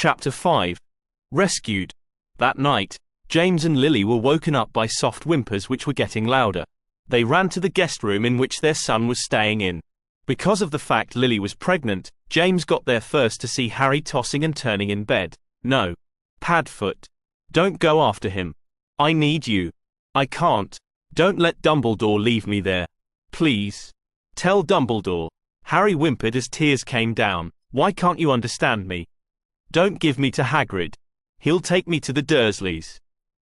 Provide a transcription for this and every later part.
Chapter 5. Rescued. That night, James and Lily were woken up by soft whimpers which were getting louder. They ran to the guest room in which their son was staying in. Because of the fact Lily was pregnant, James got there first to see Harry tossing and turning in bed. No. Padfoot. Don't go after him. I need you. I can't. Don't let Dumbledore leave me there. Please. Tell Dumbledore. Harry whimpered as tears came down. Why can't you understand me? Don't give me to Hagrid. He'll take me to the Dursleys.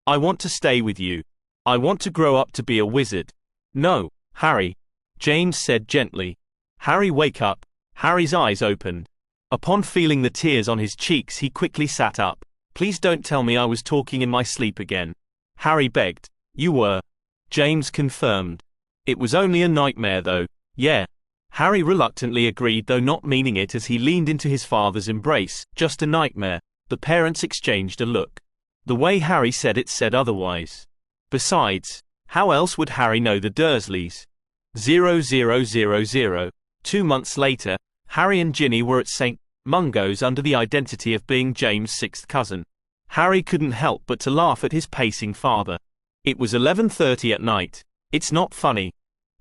I want to stay with you. I want to grow up to be a wizard. No, Harry. James said gently. Harry, wake up. Harry's eyes opened. Upon feeling the tears on his cheeks, he quickly sat up. Please don't tell me I was talking in my sleep again. Harry begged. You were. James confirmed. It was only a nightmare though. Yeah. Harry reluctantly agreed, though not meaning it, as he leaned into his father's embrace. Just a nightmare. The parents exchanged a look. The way Harry said it said otherwise. Besides, how else would Harry know the Dursleys? 0000. 2 months later, Harry and Ginny were at St. Mungo's under the identity of being James' sixth cousin. Harry couldn't help but to laugh at his pacing father. It was 11:30 at night. It's not funny.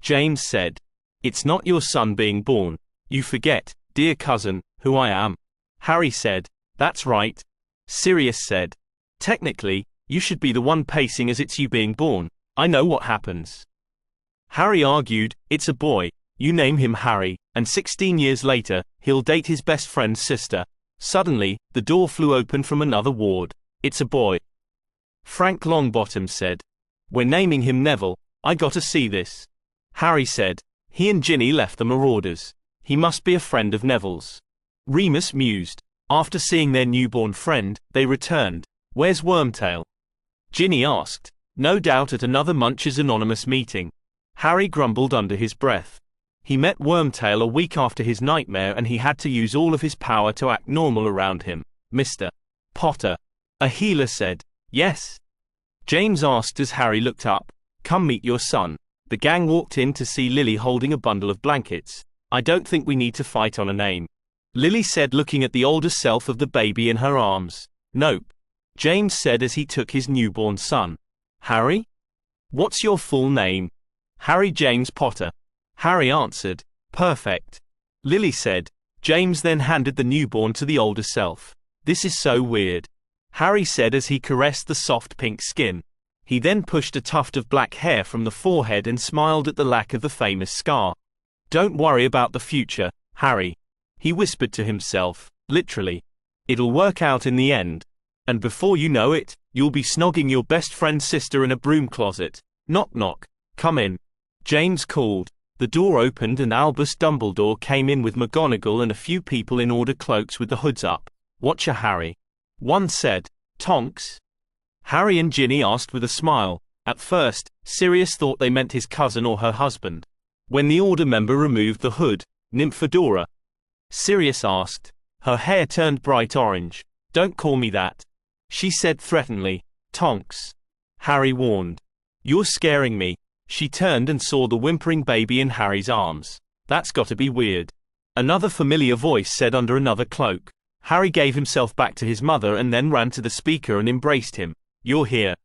James said. It's not your son being born. You forget, dear cousin, who I am. Harry said. That's right. Sirius said. Technically, you should be the one pacing as it's you being born. I know what happens. Harry argued, it's a boy. You name him Harry, and 16 years later, he'll date his best friend's sister. Suddenly, the door flew open from another ward. It's a boy. Frank Longbottom said. We're naming him Neville. I gotta see this. Harry said. He and Ginny left the Marauders. He must be a friend of Neville's. Remus mused. After seeing their newborn friend, they returned. Where's Wormtail? Ginny asked. No doubt at another Munch's Anonymous meeting. Harry grumbled under his breath. He met Wormtail a week after his nightmare and he had to use all of his power to act normal around him. Mr. Potter. A healer said. Yes. James asked as Harry looked up. Come meet your son. The gang walked in to see Lily holding a bundle of blankets. I don't think we need to fight on a name. Lily said, looking at the older self of the baby in her arms. Nope. James said as he took his newborn son. Harry? What's your full name? Harry James Potter. Harry answered. Perfect. Lily said. James then handed the newborn to the older self. This is so weird. Harry said as he caressed the soft pink skin. He then pushed a tuft of black hair from the forehead and smiled at the lack of the famous scar. Don't worry about the future, Harry. He whispered to himself, literally. It'll work out in the end. And before you know it, you'll be snogging your best friend's sister in a broom closet. Knock knock. Come in. James called. The door opened and Albus Dumbledore came in with McGonagall and a few people in order cloaks with the hoods up. Watcher Harry. One said. Tonks? Harry and Ginny asked with a smile. At first, Sirius thought they meant his cousin or her husband. When the Order member removed the hood, Nymphadora. Sirius asked. Her hair turned bright orange. Don't call me that. She said threateningly. Tonks. Harry warned. You're scaring me. She turned and saw the whimpering baby in Harry's arms. That's gotta be weird. Another familiar voice said under another cloak. Harry gave himself back to his mother and then ran to the speaker and embraced him. You're here.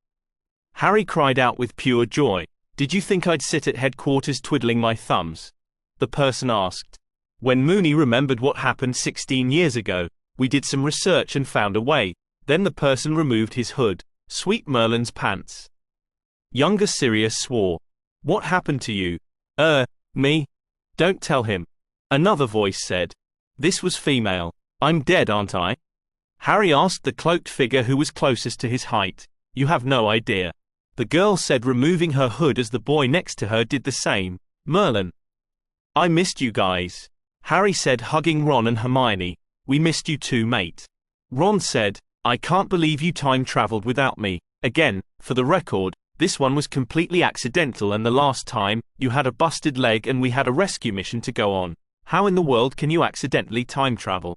Harry cried out with pure joy. Did you think I'd sit at headquarters twiddling my thumbs? The person asked. When Moony remembered what happened 16 years ago, we did some research and found a way. Then the person removed his hood. Sweet Merlin's pants. Younger Sirius swore. What happened to you? Me? Don't tell him. Another voice said. This was female. I'm dead, aren't I? Harry asked the cloaked figure who was closest to his height. You have no idea. The girl said, removing her hood as the boy next to her did the same. Merlin. I missed you guys. Harry said, hugging Ron and Hermione. We missed you too, mate. Ron said, I can't believe you time traveled without me. Again, for the record, this one was completely accidental, and the last time, you had a busted leg and we had a rescue mission to go on. How in the world can you accidentally time travel?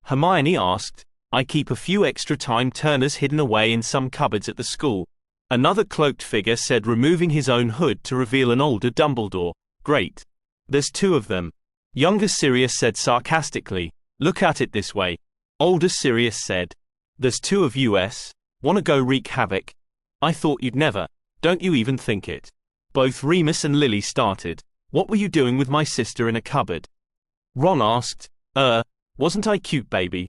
Hermione asked. I keep a few extra time turners hidden away in some cupboards at the school. Another cloaked figure said, removing his own hood to reveal an older Dumbledore. Great. There's two of them. Younger Sirius said sarcastically. Look at it this way. Older Sirius said. There's two of us. Wanna go wreak havoc? I thought you'd never. Don't you even think it. Both Remus and Lily started. What were you doing with my sister in a cupboard? Ron asked. Wasn't I cute, baby?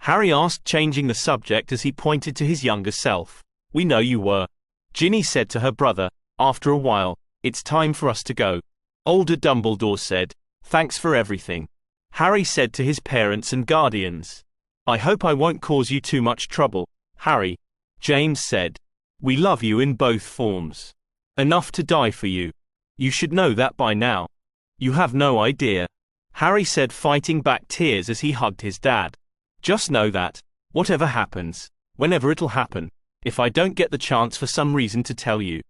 Harry asked, changing the subject as he pointed to his younger self. We know you were. Ginny said to her brother. After a while, it's time for us to go. Older Dumbledore said. Thanks for everything. Harry said to his parents and guardians. I hope I won't cause you too much trouble, Harry. James said. We love you in both forms. Enough to die for you. You should know that by now. You have no idea. Harry said, fighting back tears as he hugged his dad. Just know that, whatever happens, whenever it'll happen, if I don't get the chance for some reason to tell you,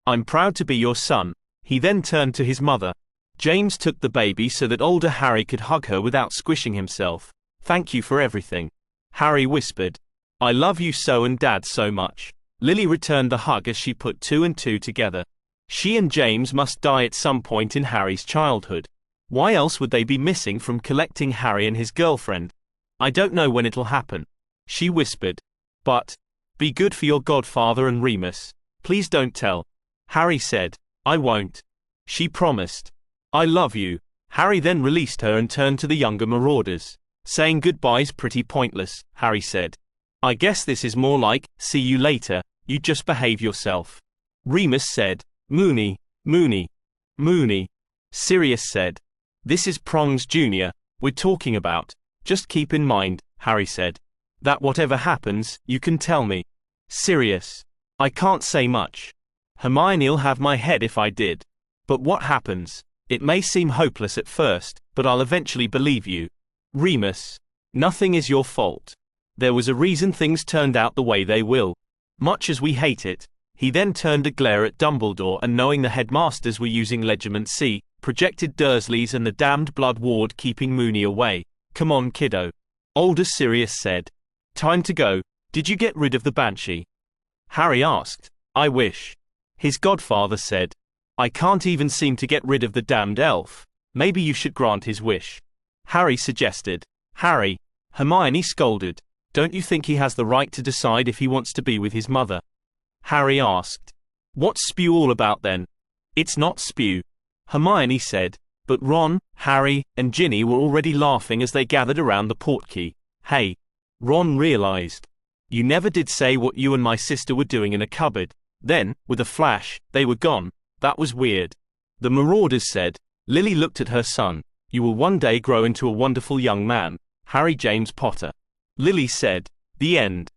I'm proud to be your son. He then turned to his mother. James took the baby so that older Harry could hug her without squishing himself. Thank you for everything. Harry whispered. I love you so and Dad so much. Lily returned the hug as she put two and two together. She and James must die at some point in Harry's childhood. Why else would they be missing from collecting Harry and his girlfriend? I don't know when it'll happen, she whispered. But, be good for your godfather and Remus. Please don't tell. Harry said. I won't. She promised. I love you. Harry then released her and turned to the younger marauders. Saying goodbye's pretty pointless, Harry said. I guess this is more like, see you later, you just behave yourself. Remus said. Moony, Moony, Moony. Sirius said. This is Prongs Jr. we're talking about. Just keep in mind, Harry said, that whatever happens, you can tell me. Sirius. I can't say much. Hermione'll have my head if I did. But what happens? It may seem hopeless at first, but I'll eventually believe you. Remus. Nothing is your fault. There was a reason things turned out the way they will. Much as we hate it. He then turned a glare at Dumbledore and, knowing the headmasters were using Legiment C, projected Dursleys and the damned Blood Ward, keeping Moony away. Come on, kiddo. Older Sirius said. Time to go. Did you get rid of the Banshee? Harry asked. I wish. His godfather said. I can't even seem to get rid of the damned elf. Maybe you should grant his wish. Harry suggested. Harry. Hermione scolded. Don't you think he has the right to decide if he wants to be with his mother? Harry asked. What's spew all about then? It's not spew. Hermione said. But Ron, Harry, and Ginny were already laughing as they gathered around the portkey. Hey. Ron realized. You never did say what you and my sister were doing in a cupboard. Then, with a flash, they were gone. That was weird. The marauders said. Lily looked at her son. You will one day grow into a wonderful young man, Harry James Potter. Lily said. The end.